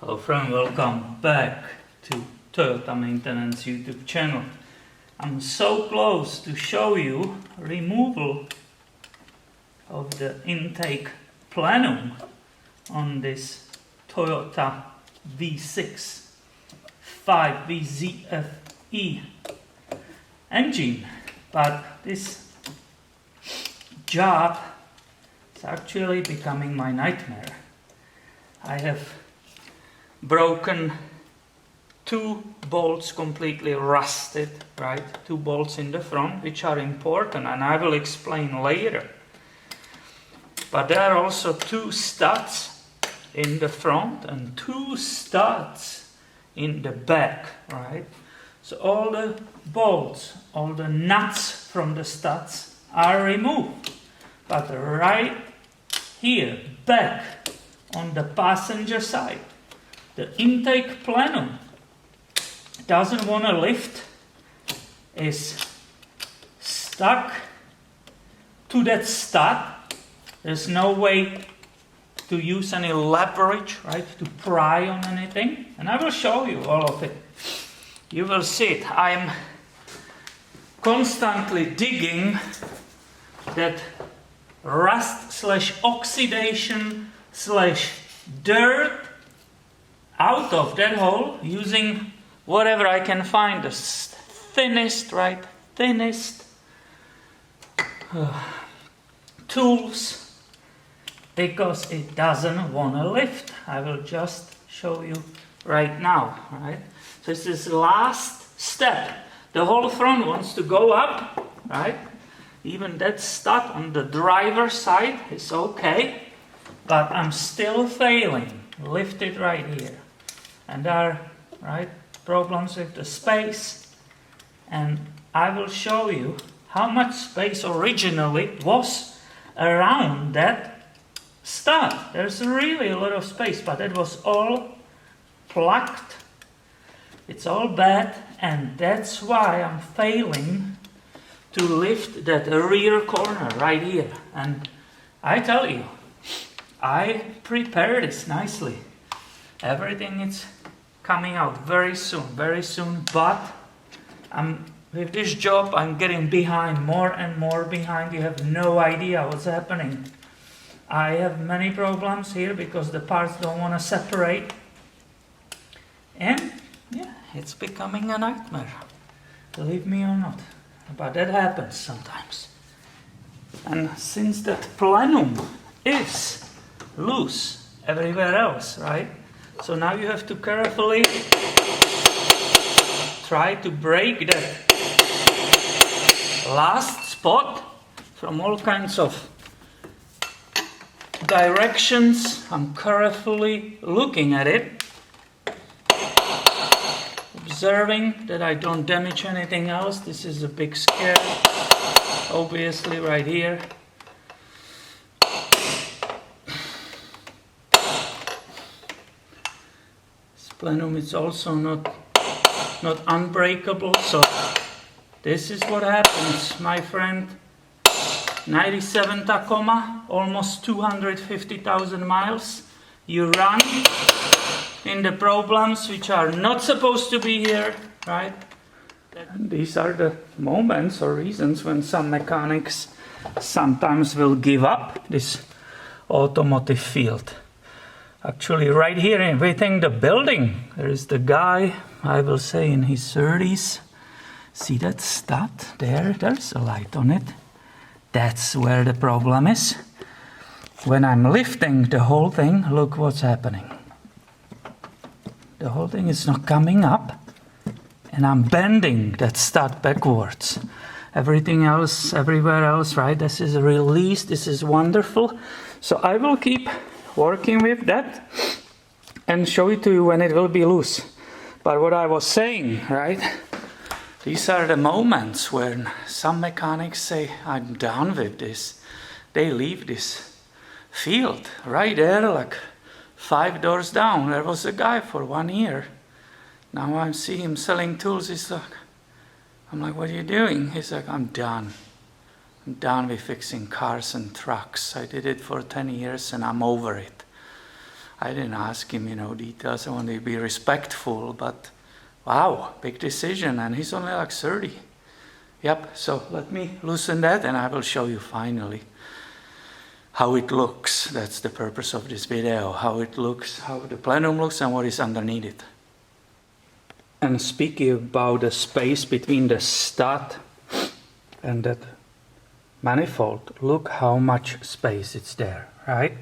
Hello friend, welcome back to Toyota Maintenance YouTube channel. I'm so close to show you removal of the intake plenum on this Toyota V6 5VZFE engine, but this job is actually becoming my nightmare. I have broken two bolts, completely rusted, right? Two bolts in the front, which are important, and I will explain later. But there are also two studs in the front and two studs in the back, right? So all the bolts, all the nuts from the studs are removed. But right here, back on the passenger side, the intake plenum doesn't want to lift, is stuck to that stud. There's no way to use any leverage, right, to pry on anything. And I will show you all of it. You will see it. I'm constantly digging that rust slash oxidation slash dirt out of that hole using whatever I can find, the thinnest tools, because it doesn't want to lift. I will just show you right now, right? So this is the last step. The whole front wants to go up, right? Even that stud on the driver's side is okay, but I'm still failing. Lift it right here. And there are, right, problems with the space. And I will show you how much space originally was around that stud. There's really a lot of space, but it was all plucked. It's all bad, and that's why I'm failing to lift that rear corner right here. And I tell you, I prepared this nicely. Everything is coming out very soon, but with this job I'm getting behind, more and more behind. You have no idea what's happening. I have many problems here because the parts don't want to separate, and yeah, it's becoming a nightmare, believe me or not, but that happens sometimes. And since that plenum is loose everywhere else, right? So now you have to carefully try to break that last spot from all kinds of directions. I'm carefully looking at it, observing that I don't damage anything else. This is a big scare, obviously, right here. Plenum is also not unbreakable, so this is what happens, my friend. 97 Tacoma, almost 250,000 miles. You run in the problems which are not supposed to be here, right? And these are the moments or reasons when some mechanics sometimes will give up this automotive field. Actually, right here within the building, there is the guy, I will say in his 30s. See that stud there? There's a light on it. That's where the problem is. When I'm lifting the whole thing, look what's happening. The whole thing is not coming up, and I'm bending that stud backwards. Everything else, everywhere else, right? This is released. This is wonderful. So I will keep working with that and show it to you when it will be loose. But what I was saying, right, these are the moments when some mechanics say, I'm done with this. They leave this field right there, like 5 doors down. There was a guy for 1 year. Now I see him selling tools. I'm like, what are you doing? He's like, I'm done. I'm done with fixing cars and trucks. I did it for 10 years and I'm over it. I didn't ask him, details. I wanted to be respectful, but wow, big decision, and he's only like 30. Yep, so let me loosen that and I will show you finally how it looks. That's the purpose of this video, how it looks, how the plenum looks and what is underneath it. And speaking about the space between the stud and that manifold, look how much space it's there, right?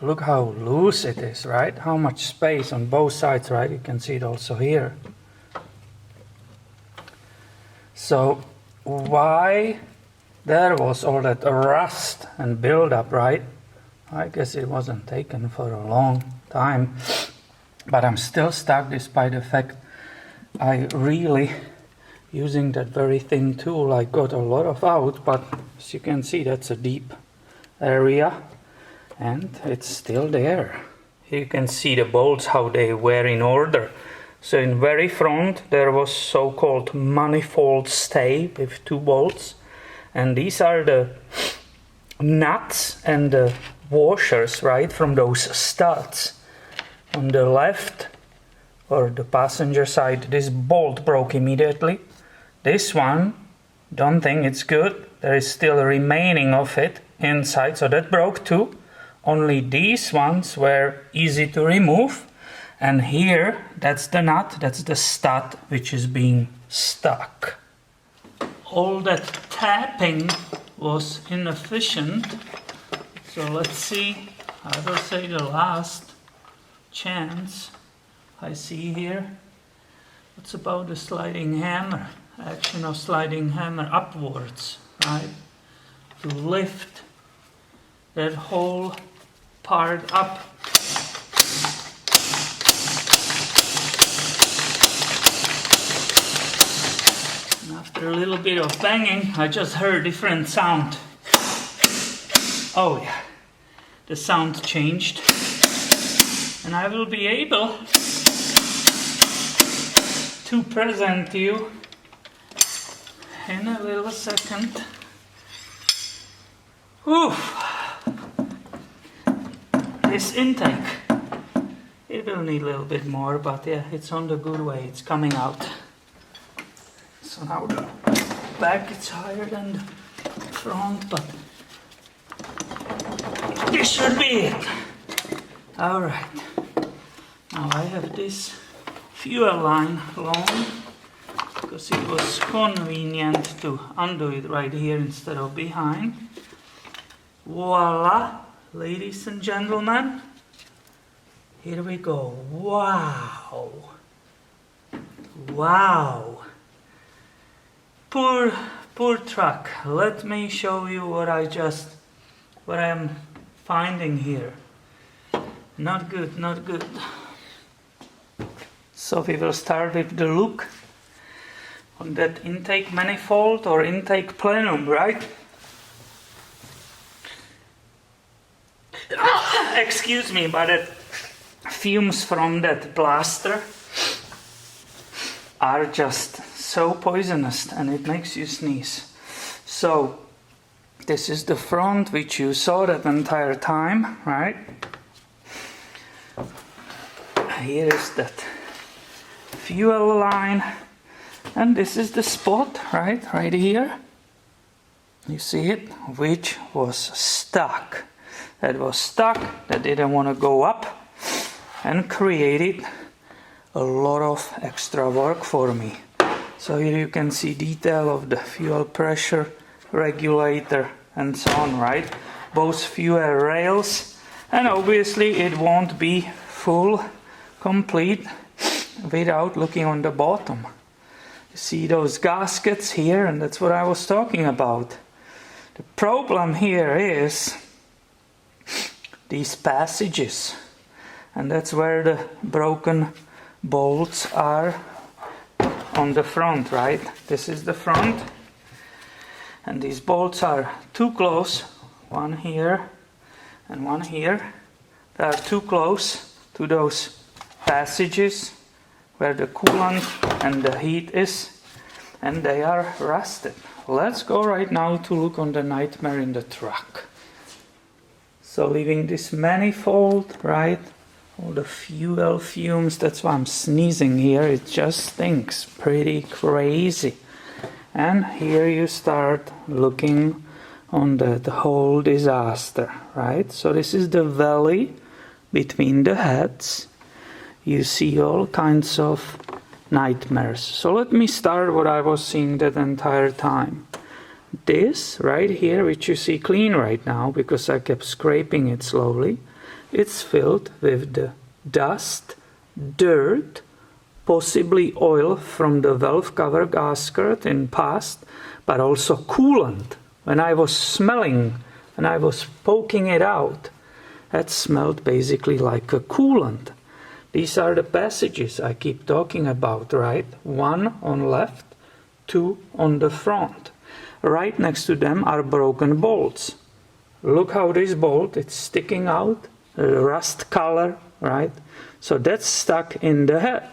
Look how loose it is, right? How much space on both sides, right? You can see it also here. So why there was all that rust and build-up, right? I guess it wasn't taken for a long time, but I'm still stuck despite the fact I really, using that very thin tool, I got a lot of out, but as you can see, that's a deep area and it's still there. Here you can see the bolts, how they were in order. So in very front there was so-called manifold stay with 2 bolts, and these are the nuts and the washers, right, from those studs. On the left or the passenger side, this bolt broke immediately. This one, don't think it's good. There is still a remaining of it inside, so that broke too. Only these ones were easy to remove. And here, that's the nut, that's the stud which is being stuck. All that tapping was inefficient. So let's see, I will say the last chance I see here. What's about the sliding hammer? Action of sliding hammer upwards, right? To lift that whole part up. After a little bit of banging, I just heard a different sound. Oh yeah, the sound changed. And I will be able to present you in a little second. Oof. This intake. It will need a little bit more, but yeah, it's on the good way, it's coming out. So now the back is higher than the front, but this should be it. Alright, now I have this fuel line long because it was convenient to undo it right here instead of behind. Voila, ladies and gentlemen, here we go. Wow, wow. Poor truck. Let me show you what I'm finding here. Not good, not good. So we will start with the look on that intake manifold or intake plenum, right? Excuse me, but the fumes from that blaster are just so poisonous and it makes you sneeze. So this is the front which you saw that entire time, right? Here is that fuel line and this is the spot, right here. You see it, which was stuck. That was stuck, that didn't want to go up and created a lot of extra work for me. So here you can see detail of the fuel pressure regulator and so on, right? Both fuel rails, and obviously it won't be full, complete without looking on the bottom. You see those gaskets here, and that's what I was talking about. The problem here is these passages, and that's where the broken bolts are on the front, right? This is the front, and these bolts are too close, one here and one here. They are too close to those passages where the coolant and the heat is, and they are rusted. Let's go right now to look on the nightmare in the truck. So leaving this manifold, right? All the fuel fumes, that's why I'm sneezing here, it just stinks pretty crazy. And here you start looking on the whole disaster, right? So this is the valley between the heads. You see all kinds of nightmares. So let me start what I was seeing that entire time. This right here, which you see clean right now because I kept scraping it slowly, it's filled with the dust, dirt, possibly oil from the valve cover gasket in past, but also coolant. When I was smelling and I was poking it out, that smelled basically like a coolant. These are the passages I keep talking about, right? One on left, two on the front. Right next to them are broken bolts. Look how this bolt, it's sticking out, rust color, right? So that's stuck in the head.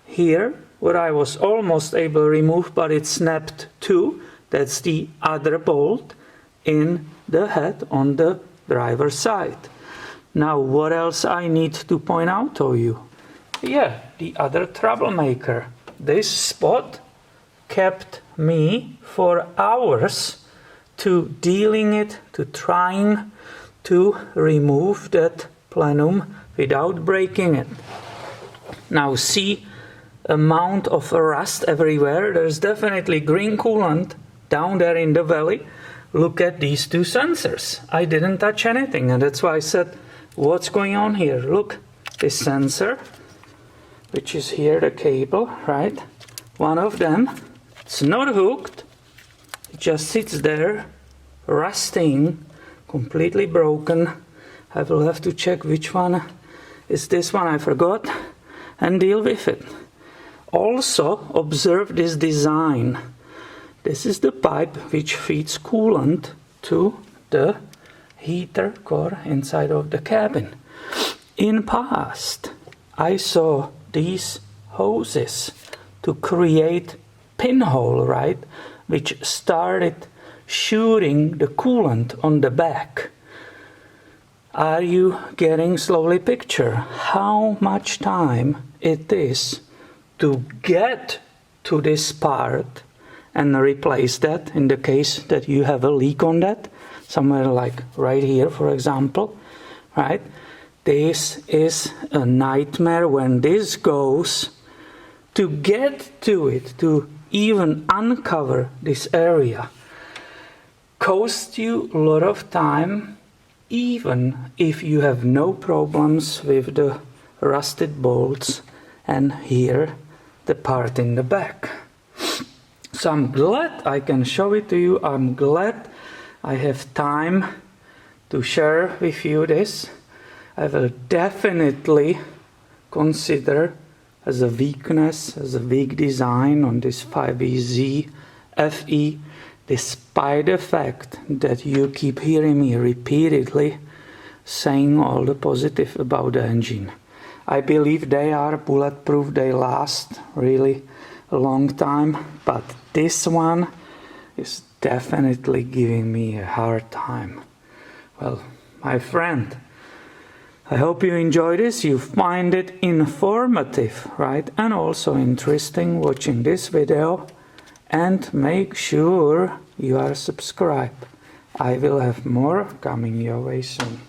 Here, what I was almost able to remove, but it snapped too, that's the other bolt in the head on the driver's side. Now, what else I need to point out to you? Yeah, the other troublemaker. This spot kept me for hours to dealing it, to trying to remove that plenum without breaking it. Now see amount of rust everywhere. There's definitely green coolant down there in the valley. Look at these two sensors. I didn't touch anything, and that's why I said, what's going on here? Look, this sensor, which is here, the cable, right? One of them, it's not hooked, it just sits there, rusting, completely broken. I will have to check which one is this one, I forgot, and deal with it. Also, observe this design. This is the pipe which feeds coolant to the heater core inside of the cabin. In past, I saw these hoses to create pinhole, right, which started shooting the coolant on the back. Are you getting slowly picture how much time it is to get to this part and replace that in the case that you have a leak on that, somewhere like right here, for example, right? This is a nightmare when this goes. To get to it, to even uncover this area, costs you a lot of time, even if you have no problems with the rusted bolts and here the part in the back. So I'm glad I can show it to you. I'm glad I have time to share with you this. I will definitely consider as a weakness, as a weak design on this 5EZ FE, despite the fact that you keep hearing me repeatedly saying all the positive about the engine. I believe they are bulletproof, they last really a long time, but this one is definitely giving me a hard time. Well, my friend, I hope you enjoy this, you find it informative, right? And also interesting watching this video. And make sure you are subscribed. I will have more coming your way soon.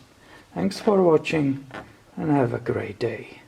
Thanks for watching and have a great day.